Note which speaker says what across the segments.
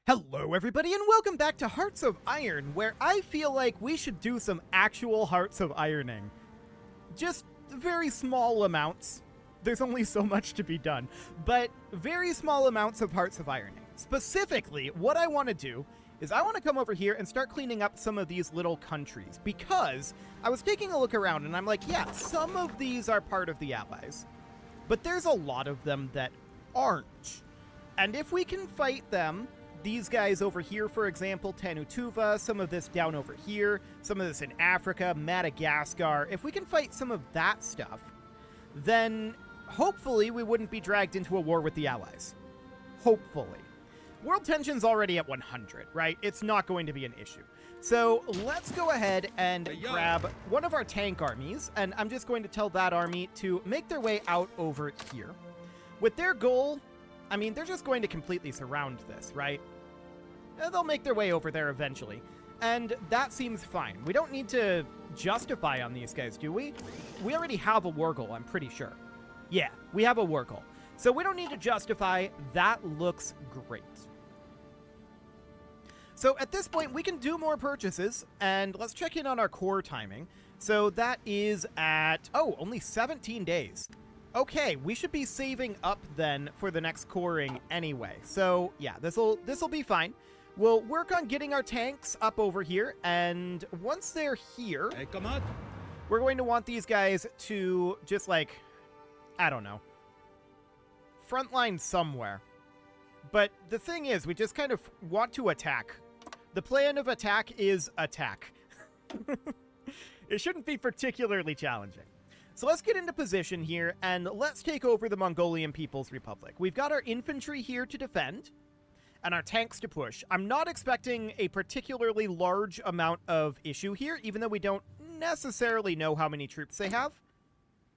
Speaker 1: Hello everybody and welcome back to Hearts of Iron, where I feel like we should do some actual Hearts of Ironing. Just very small amounts. There's only so much to be done, but very small amounts of Hearts of Ironing. Specifically, what I want to do is I want to come over here and start cleaning up some of these little countries, because I was taking a look around and I'm like, yeah, some of these are part of the Allies, but there's a lot of them that aren't. And if we can fight them, these guys over here, for example, Tanutuva, some of this down over here, some of this in Africa, Madagascar, if we can fight some of that stuff, then hopefully we wouldn't be dragged into a war with the Allies. Hopefully. World tension's already at 100, right? It's not going to be an issue. So let's go ahead and grab one of our tank armies, and I'm just going to tell that army to make their way out over here. With their goal, I mean, they're just going to completely surround this, right? They'll make their way over there eventually, and that seems fine. We don't need to justify on these guys, do we? We already have a war goal, I'm pretty sure. Yeah, we have a war goal. So we don't need to justify. That looks great. So at this point, we can do more purchases, and let's check in on our core timing. So that is at, only 17 days. Okay, we should be saving up then for the next coring anyway. So yeah, this'll be fine. We'll work on getting our tanks up over here, and once they're here,
Speaker 2: Hey, come on.
Speaker 1: we're going to want these guys to just like, I don't know, frontline somewhere. But the thing is, we just kind of want to attack. The plan of attack is attack. It shouldn't be particularly challenging. So let's get into position here, and let's take over the Mongolian People's Republic. We've got our infantry here to defend, and our tanks to push. I'm not expecting a particularly large amount of issue here, even though we don't necessarily know how many troops they have.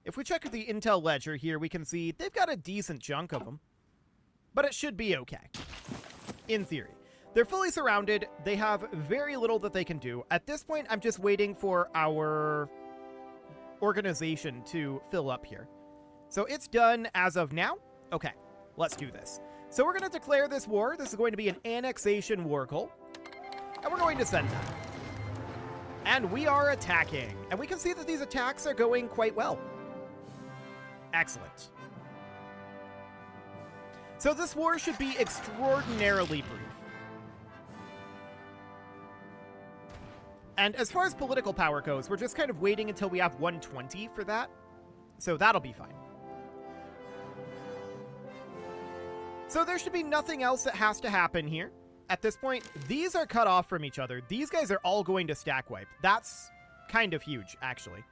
Speaker 1: If we check the intel ledger here, we can see they've got a decent chunk of them. But it should be okay, in theory. They're fully surrounded. They have very little that they can do. At this point, I'm just waiting for our organization to fill up here. So it's done as of now. Okay, let's do this. So we're going to declare this war. This is going to be an annexation war goal, and we're going to send them. And we are attacking, and we can see that these attacks are going quite well. Excellent. So this war should be extraordinarily brief. And as far as political power goes, we're just kind of waiting until we have 120 for that. So that'll be fine. So there should be nothing else that has to happen here. At this point, these are cut off from each other. These guys are all going to stack wipe. That's kind of huge, actually.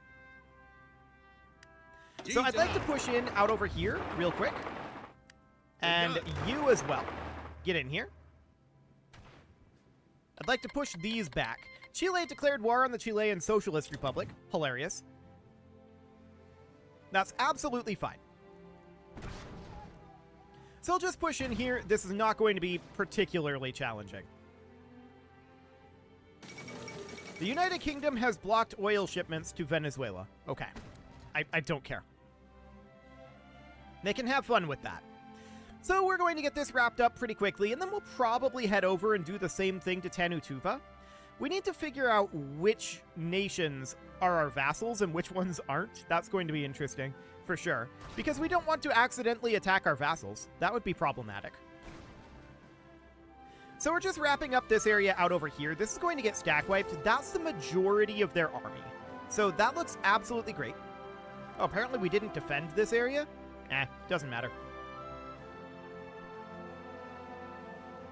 Speaker 1: So I'd like to push in out over here real quick. And you as well. Get in here. I'd like to push these back. Chile declared war on the Chilean Socialist Republic. Hilarious. That's absolutely fine. So I'll just push in here. This is not going to be particularly challenging. The United Kingdom has blocked oil shipments to Venezuela. Okay. I don't care. They can have fun with that. So we're going to get this wrapped up pretty quickly, and then we'll probably head over and do the same thing to Tanutuva. We need to figure out which nations are our vassals and which ones aren't. That's going to be interesting, for sure. Because we don't want to accidentally attack our vassals. That would be problematic. So we're just wrapping up this area out over here. This is going to get stack wiped. That's the majority of their army. So that looks absolutely great. Oh, apparently we didn't defend this area? Doesn't matter.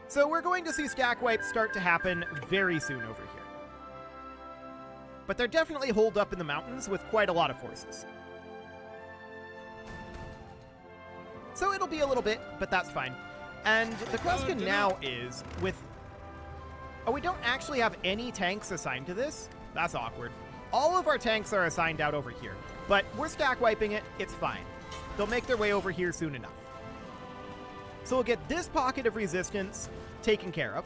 Speaker 1: So we're going to see stack wipes start to happen very soon over here. But they're definitely holed up in the mountains with quite a lot of forces. So it'll be a little bit, but that's fine. And the question now is with... Oh, we don't actually have any tanks assigned to this? That's awkward. All of our tanks are assigned out over here, but we're stack wiping it. It's fine. They'll make their way over here soon enough. So we'll get this pocket of resistance taken care of.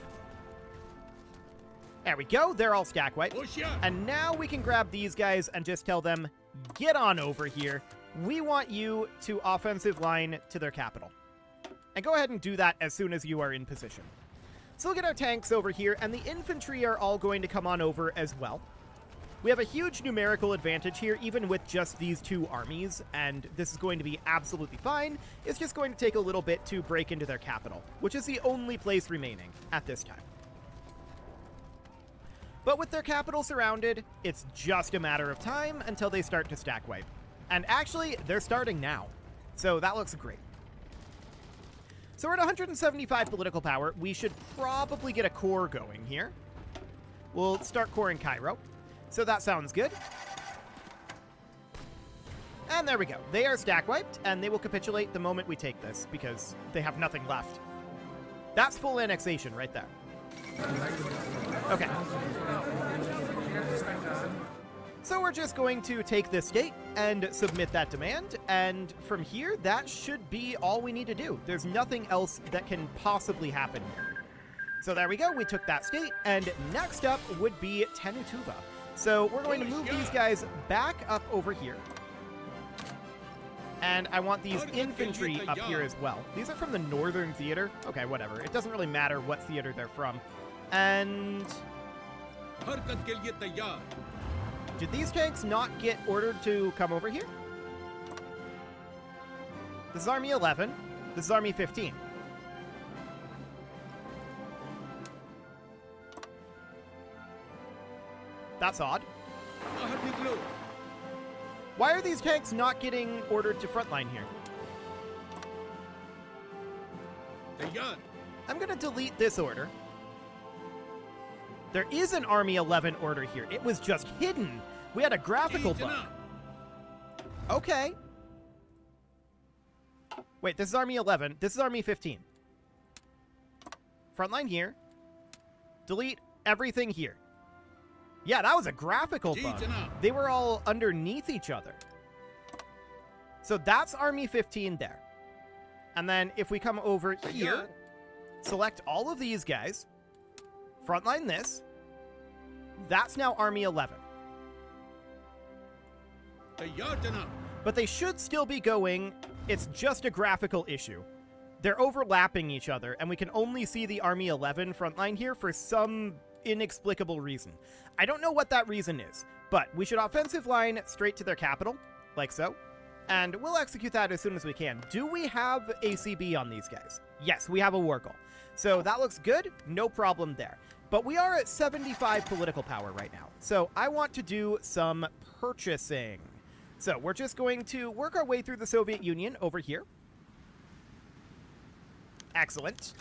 Speaker 1: There we go. They're all stack wiped. And now we can grab these guys and just tell them, get on over here. We want you to offensive line to their capital. And go ahead and do that as soon as you are in position. So we'll get our tanks over here, and the infantry are all going to come on over as well. We have a huge numerical advantage here, even with just these two armies, and this is going to be absolutely fine. It's just going to take a little bit to break into their capital, which is the only place remaining at this time. But with their capital surrounded, it's just a matter of time until they start to stack wipe. And actually, they're starting now. So that looks great. So we're at 175 political power. We should probably get a core going here. We'll start core in Cairo. So that sounds good. And there we go. They are stack wiped, and they will capitulate the moment we take this, because they have nothing left. That's full annexation right there. Okay. So we're just going to take this state and submit that demand, and from here, that should be all we need to do. There's nothing else that can possibly happen here. So there we go, we took that state, and next up would be Tenutuva. So we're going to move these guys back up over here. And I want these infantry up here as well. These are from the Northern Theater. Okay, whatever. It doesn't really matter what theater they're from. And did these tanks not get ordered to come over here? This is Army 11. This is Army 15. That's odd. Why are these tanks not getting ordered to frontline here? I'm going to delete this order. There is an Army 11 order here. It was just hidden. We had a graphical bug. Okay. Wait, this is Army 11. This is Army 15. Frontline here. Delete everything here. Yeah, that was a graphical bug. They were all underneath each other. So that's Army 15 there. And then if we come over here, select all of these guys, frontline this, that's now Army 11. But they should still be going. It's just a graphical issue. They're overlapping each other, and we can only see the Army 11 frontline here for some inexplicable reason. I don't know what that reason is, but we should offensive line straight to their capital, like so, and we'll execute that as soon as we can. Do we have ACB on these guys? Yes, we have a war goal. So that looks good, no problem there. But we are at 75 political power right now, so I want to do some purchasing. So we're just going to work our way through the Soviet Union over here. Excellent.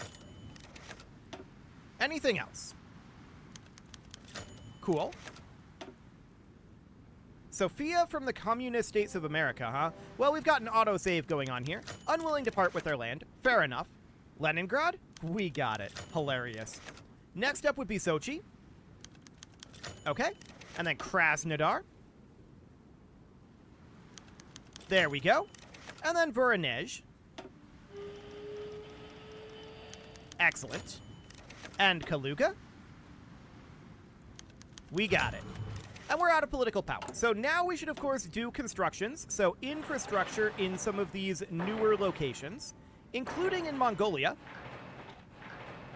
Speaker 1: Anything else? Cool. Sophia from the Communist States of America, huh? Well, we've got an autosave going on here. Unwilling to part with their land. Fair enough. Leningrad? We got it. Hilarious. Next up would be Sochi. Okay. And then Krasnodar. There we go. And then Voronezh. Excellent. And Kaluga. We got it. And we're out of political power. So now we should, of course, do constructions. So infrastructure in some of these newer locations, including in Mongolia.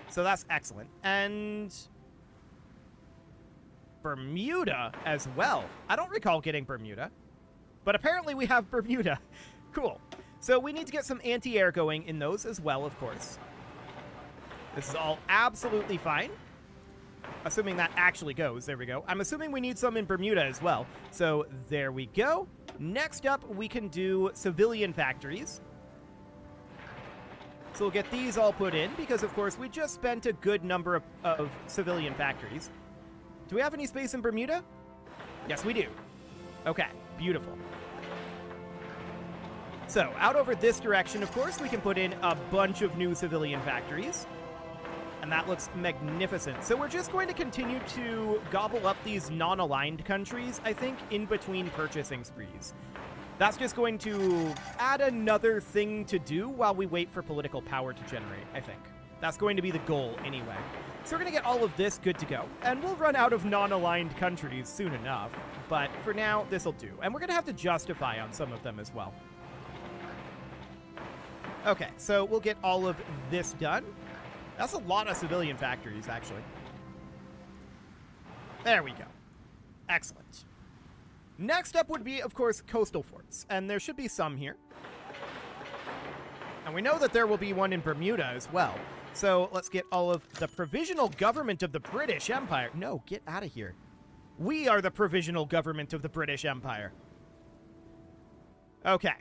Speaker 1: So that's excellent. And Bermuda as well. I don't recall getting Bermuda, but apparently we have Bermuda. Cool. So we need to get some anti-air going in those as well, of course. This is all absolutely fine. Assuming that actually goes. There we go. I'm assuming we need some in Bermuda as well. So there we go. Next up, we can do civilian factories. So we'll get these all put in because, of course, we just spent a good number of civilian factories. Do we have any space in Bermuda? Yes, we do. Okay, beautiful. So out over this direction, of course, we can put in a bunch of new civilian factories. And that looks magnificent. So we're just going to continue to gobble up these non-aligned countries, I think, in between purchasing sprees. That's just going to add another thing to do while we wait for political power to generate, I think. That's going to be the goal anyway. So we're going to get all of this good to go. And we'll run out of non-aligned countries soon enough. But for now, this will do. And we're going to have to justify on some of them as well. Okay, so we'll get all of this done. That's a lot of civilian factories, actually. There we go. Excellent. Next up would be, of course, coastal forts, and there should be some here. And we know that there will be one in Bermuda as well. So let's get all of the provisional government of the British Empire. No, get out of here. We are the provisional government of the British Empire. Okay.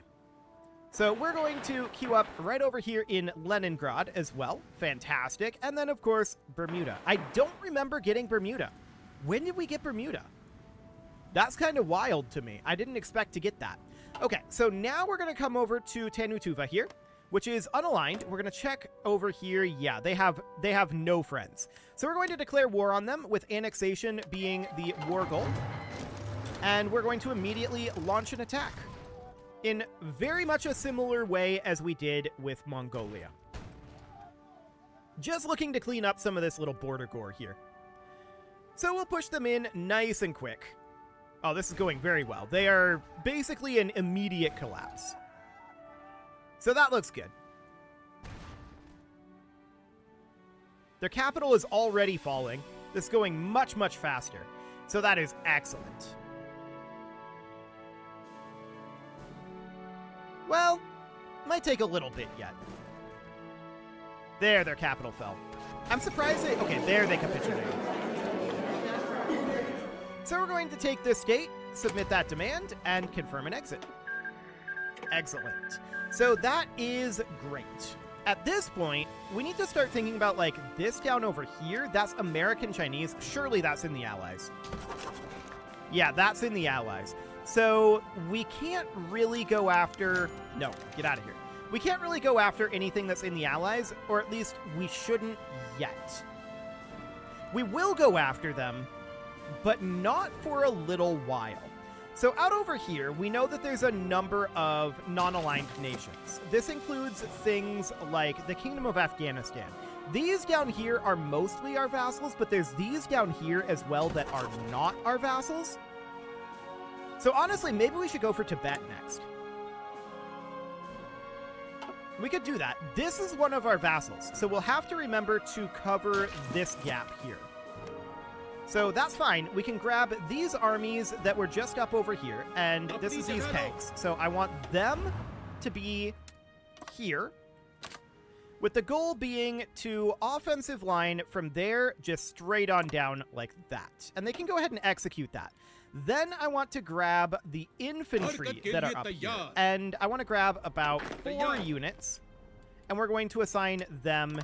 Speaker 1: So we're going to queue up right over here in Leningrad as well. Fantastic. And then, of course, Bermuda. I don't remember getting Bermuda. When did we get Bermuda? That's kind of wild to me. I didn't expect to get that. Okay, so now we're going to come over to Tanutuva here, which is unaligned. We're going to check over here. Yeah, they have no friends. So we're going to declare war on them, with annexation being the war goal. And we're going to immediately launch an attack in very much a similar way as we did with Mongolia. Just looking to clean up some of this little border gore here. So we'll push them in nice and quick. Oh, this is going very well. They are basically an immediate collapse. So that looks good. Their capital is already falling. This is going much, much faster. So that is excellent. Well, might take a little bit yet. There, their capital fell. I'm surprised they... Okay, there they capitulated. So we're going to take this state, submit that demand, and confirm an exit. Excellent. So that is great. At this point, we need to start thinking about, like, this down over here. That's American Chinese. Surely that's in the Allies. Yeah, that's in the Allies. So we can't really go after... No, get out of here. We can't really go after anything that's in the Allies, or at least we shouldn't yet. We will go after them, but not for a little while. So out over here, we know that there's a number of non-aligned nations. This includes things like the Kingdom of Afghanistan. These down here are mostly our vassals, but there's these down here as well that are not our vassals. So honestly, maybe we should go for Tibet next. We could do that. This is one of our vassals, so we'll have to remember to cover this gap here. So that's fine. We can grab these armies that were just up over here, and this is these tanks. So I want them to be here, with the goal being to offensive line from there just straight on down like that. And they can go ahead and execute that. Then I want to grab the infantry that are up here, and I want to grab about 4 units, and we're going to assign them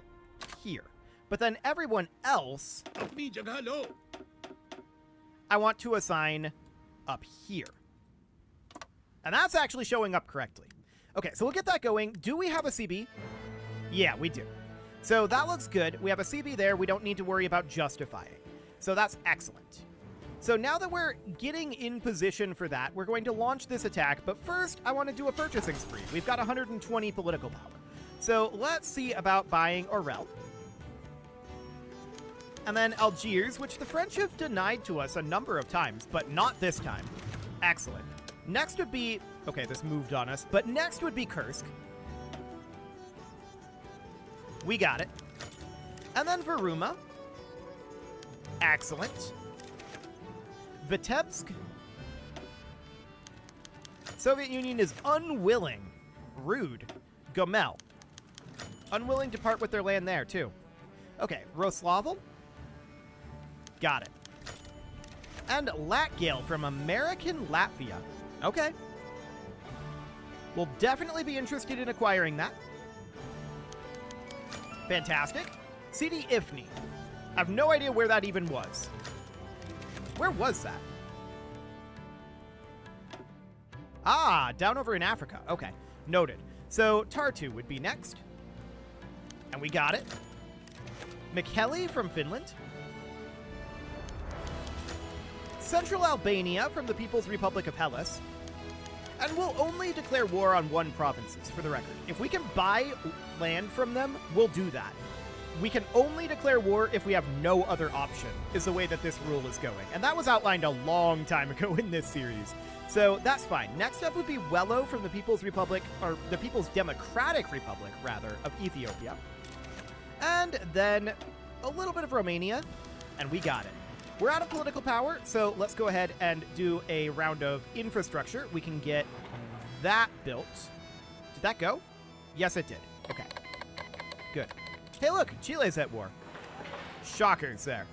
Speaker 1: here. But then everyone else, I want to assign up here. And that's actually showing up correctly. Okay, so we'll get that going. Do we have a CB? Yeah, we do. So that looks good. We have a CB there. We don't need to worry about justifying. So that's excellent. So now that we're getting in position for that, we're going to launch this attack. But first, I want to do a purchasing spree. We've got 120 political power. So let's see about buying Orel. And then Algiers, which the French have denied to us a number of times, but not this time. Excellent. Next would be... Okay, this moved on us. But next would be Kursk. We got it. And then Varuma. Excellent. Vitebsk. Soviet Union is unwilling. Rude. Gomel. Unwilling to part with their land there, too. Okay, Roslavl. Got it. And Latgale from American Latvia. Okay. We'll definitely be interested in acquiring that. Fantastic. CD Ifni. I have no idea where that even was. Where was that? Ah, down over in Africa. Okay, noted. So Tartu would be next. And we got it. Mikkeli from Finland. Central Albania from the People's Republic of Hellas. And we'll only declare war on 1 provinces, for the record. If we can buy land from them, we'll do that. We can only declare war if we have no other option, is the way that this rule is going. And that was outlined a long time ago in this series. So that's fine. Next up would be Wello from the People's Republic, or the People's Democratic Republic, rather, of Ethiopia. And then a little bit of Romania, and we got it. We're out of political power, so let's go ahead and do a round of infrastructure. We can get that built. Did that go? Yes, it did. Okay. Good. Hey, look, Chile's at war. Shockers there.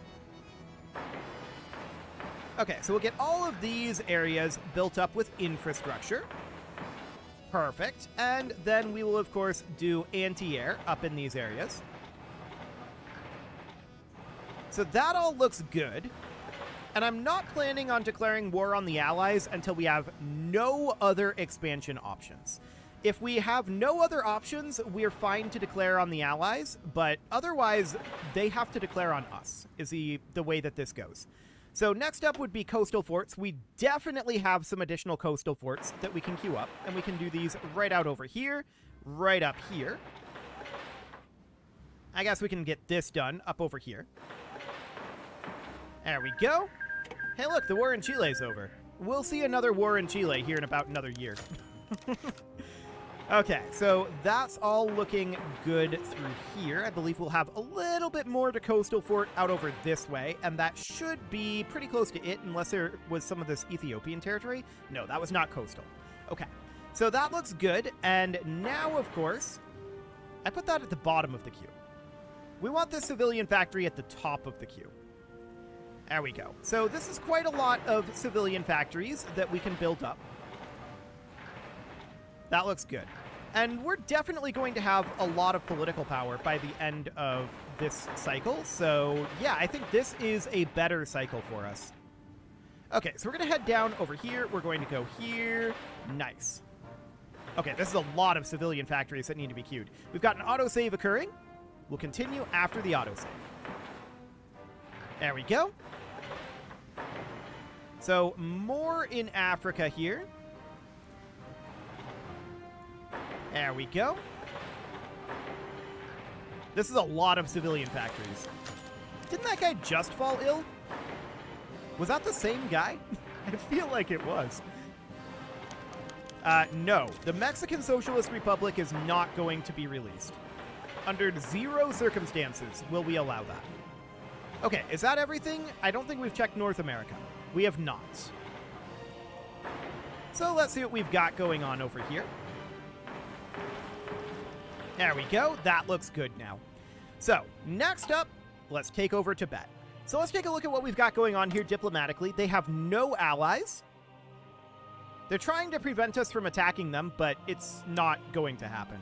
Speaker 1: Okay, so we'll get all of these areas built up with infrastructure. Perfect. And then we will, of course, do anti-air up in these areas. So that all looks good. And I'm not planning on declaring war on the Allies until we have no other expansion options. If we have no other options, we're fine to declare on the Allies, but otherwise, they have to declare on us, is the way that this goes. So next up would be coastal forts. We definitely have some additional coastal forts that we can queue up, and we can do these right out over here, right up here. I guess we can get this done up over here. There we go. Hey, look, the war in Chile is over. We'll see another war in Chile here in about another year. Okay, so that's all looking good through here. I believe we'll have a little bit more to coastal fort out over this way, and that should be pretty close to it, unless there was some of this Ethiopian territory. No, that was not coastal. Okay, so that looks good, and now, of course, I put that at the bottom of the queue. We want this civilian factory at the top of the queue. There we go. So this is quite a lot of civilian factories that we can build up. That looks good. And we're definitely going to have a lot of political power by the end of this cycle. So, yeah, I think this is a better cycle for us. Okay, so we're going to head down over here. We're going to go here. Nice. Okay, this is a lot of civilian factories that need to be queued. We've got an autosave occurring. We'll continue after the autosave. There we go. So, more in Africa here. There we go. This is a lot of civilian factories. Didn't that guy just fall ill? Was that the same guy? I feel like it was. No. The Mexican Socialist Republic is not going to be released. Under zero circumstances will we allow that. Okay, is that everything? I don't think we've checked North America. We have not. So let's see what we've got going on over here. There we go. That looks good now. So, next up, let's take over Tibet. So let's take a look at what we've got going on here diplomatically. They have no allies. They're trying to prevent us from attacking them, but it's not going to happen.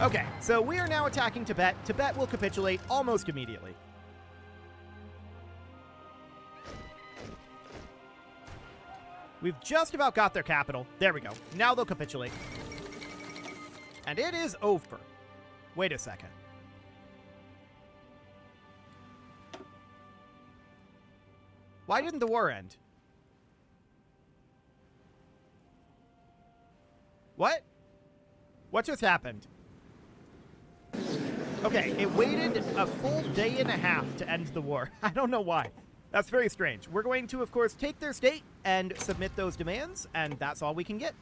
Speaker 1: Okay, so we are now attacking Tibet. Tibet will capitulate almost immediately. We've just about got their capital. There we go. Now they'll capitulate. And it is over. Wait a second. Why didn't the war end? What? What just happened? Okay, it waited a full day and a half to end the war. I don't know why. That's very strange. We're going to, of course, take their state and submit those demands, and that's all we can get.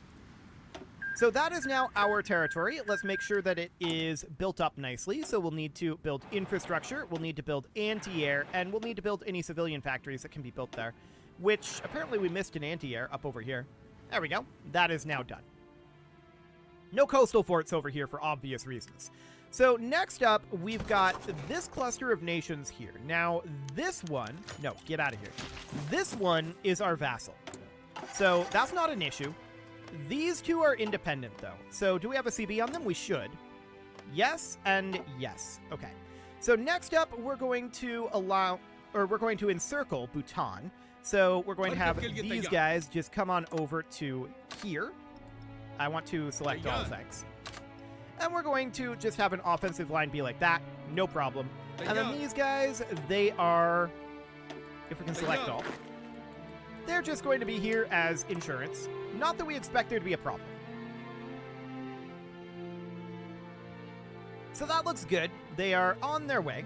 Speaker 1: So that is now our territory. Let's make sure that it is built up nicely. So we'll need to build infrastructure, we'll need to build anti-air, and we'll need to build any civilian factories that can be built there, which apparently we missed an anti-air up over here. There we go. That is now done. No coastal forts over here for obvious reasons. So next up, we've got this cluster of nations here. Now, this one... No, get out of here. This one is our vassal. So that's not an issue. These two are independent, though. So do we have a CB on them? We should. Yes and yes. Okay. So next up, we're going to encircle Bhutan. So we're going to have these guys just come on over to here. I want to select all, thanks. And we're going to just have an offensive line be like that. No problem. And then these guys, they are, if we can select all, they're just going to be here as insurance. Not that we expect there to be a problem. So that looks good. They are on their way.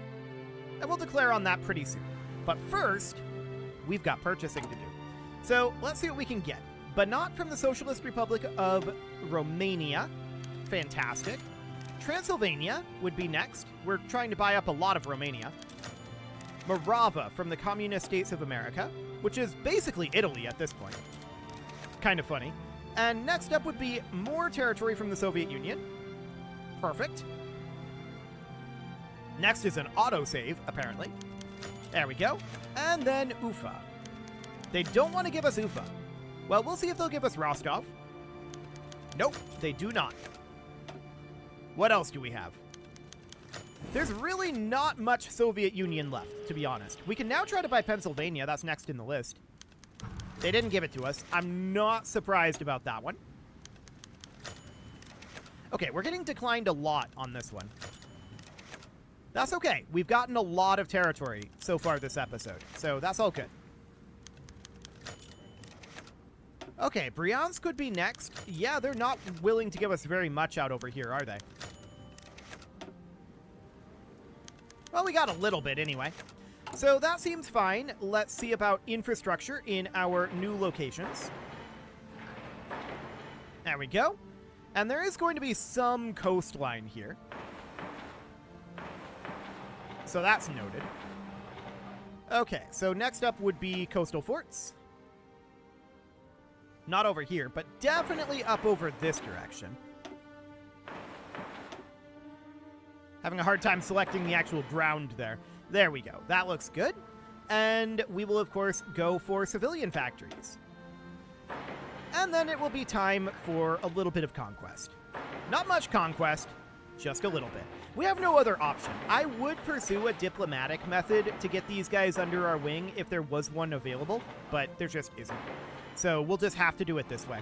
Speaker 1: And we'll declare on that pretty soon. But first, we've got purchasing to do. So let's see what we can get. But not from the Socialist Republic of Romania. Fantastic. Transylvania would be next. We're trying to buy up a lot of Romania. Morava from the Communist States of America, which is basically Italy at this point. Kind of funny. And next up would be more territory from the Soviet Union. Perfect. Next is an autosave, apparently. There we go. And then Ufa. They don't want to give us Ufa. Well, we'll see if they'll give us Rostov. Nope, they do not. What else do we have? There's really not much Soviet Union left, to be honest. We can now try to buy Pennsylvania. That's next in the list. They didn't give it to us. I'm not surprised about that one. Okay, we're getting declined a lot on this one. That's okay. We've gotten a lot of territory so far this episode, so that's all good. Okay, Bryansk could be next. Yeah, they're not willing to give us very much out over here, are they? Well, we got a little bit anyway. So that seems fine. Let's see about infrastructure in our new locations. There we go. And there is going to be some coastline here. So that's noted. Okay, so next up would be coastal forts. Not over here, but definitely up over this direction. Having a hard time selecting the actual ground there. There we go. That looks good. And we will, of course, go for civilian factories. And then it will be time for a little bit of conquest. Not much conquest, just a little bit. We have no other option. I would pursue a diplomatic method to get these guys under our wing if there was one available, but there just isn't. So we'll just have to do it this way.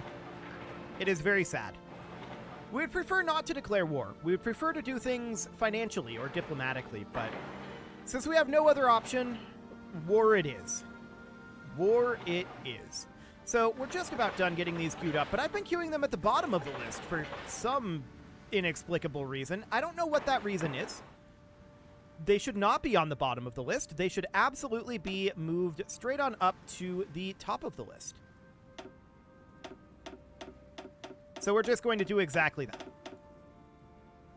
Speaker 1: It is very sad. We would prefer not to declare war. We would prefer to do things financially or diplomatically, but since we have no other option, war it is. War it is. So we're just about done getting these queued up, but I've been queuing them at the bottom of the list for some inexplicable reason. I don't know what that reason is. They should not be on the bottom of the list. They should absolutely be moved straight on up to the top of the list. So we're just going to do exactly that.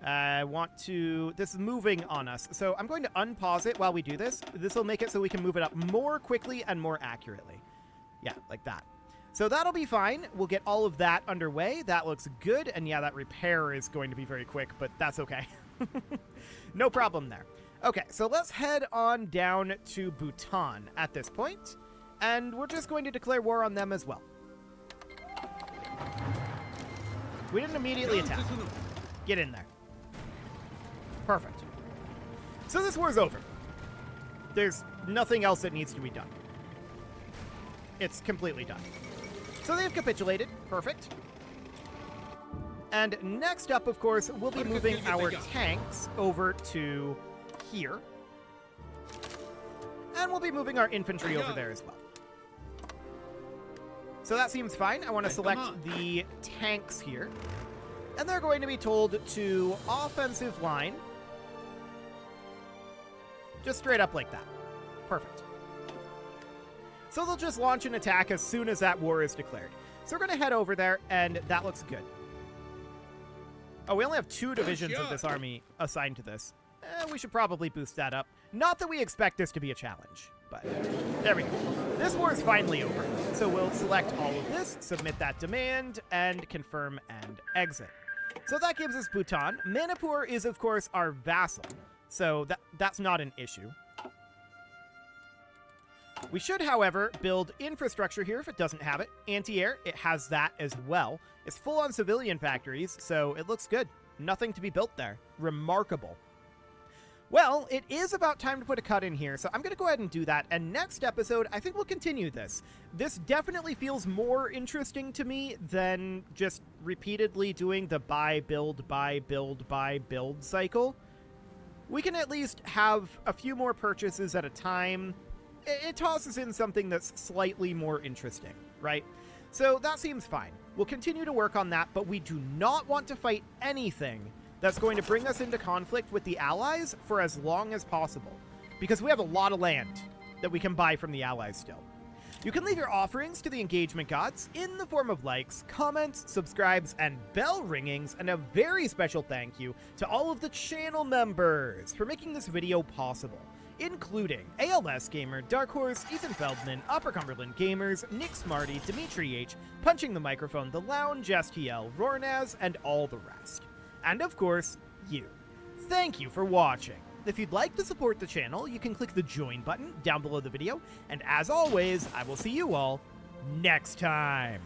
Speaker 1: I want to... This is moving on us. So I'm going to unpause it while we do this. This will make it so we can move it up more quickly and more accurately. Yeah, like that. So that'll be fine. We'll get all of that underway. That looks good. And yeah, that repair is going to be very quick, but that's okay. No problem there. Okay, so let's head on down to Bhutan at this point. And we're just going to declare war on them as well. We didn't immediately attack. Get in there. Perfect. So this war's over. There's nothing else that needs to be done. It's completely done. So they've capitulated. Perfect. And next up, of course, we'll be moving our tanks over to here. And we'll be moving our infantry over there as well. So that seems fine. I want to select the tanks here. And they're going to be told to offensive line. Just straight up like that. Perfect. So they'll just launch an attack as soon as that war is declared. So we're going to head over there, and that looks good. Oh, we only have 2 divisions of this army assigned to this. We should probably boost that up. Not that we expect this to be a challenge, but there we go. This war is finally over. So we'll select all of this, submit that demand, and confirm and exit. So that gives us Bhutan. Manipur is, of course, our vassal. So that's not an issue. We should, however, build infrastructure here if it doesn't have it. Anti-air, it has that as well. It's full on civilian factories, so it looks good. Nothing to be built there. Remarkable. Well, it is about time to put a cut in here, so I'm going to go ahead and do that. And next episode, I think we'll continue this. This definitely feels more interesting to me than just repeatedly doing the buy, build, buy, build, buy, build cycle. We can at least have a few more purchases at a time. It tosses in something that's slightly more interesting, right? So that seems fine. We'll continue to work on that, but we do not want to fight anything that's going to bring us into conflict with the Allies for as long as possible, because we have a lot of land that we can buy from the Allies still. You can leave your offerings to the engagement gods in the form of likes, comments, subscribes, and bell ringings, and a very special thank you to all of the channel members for making this video possible, including ALS Gamer, Dark Horse, Ethan Feldman, Upper Cumberland Gamers, Nick Smarty, Dimitri H, Punching the Microphone, The Lounge, STL, Rornaz, and all the rest. And of course, you. Thank you for watching. If you'd like to support the channel, you can click the join button down below the video, and as always, I will see you all next time.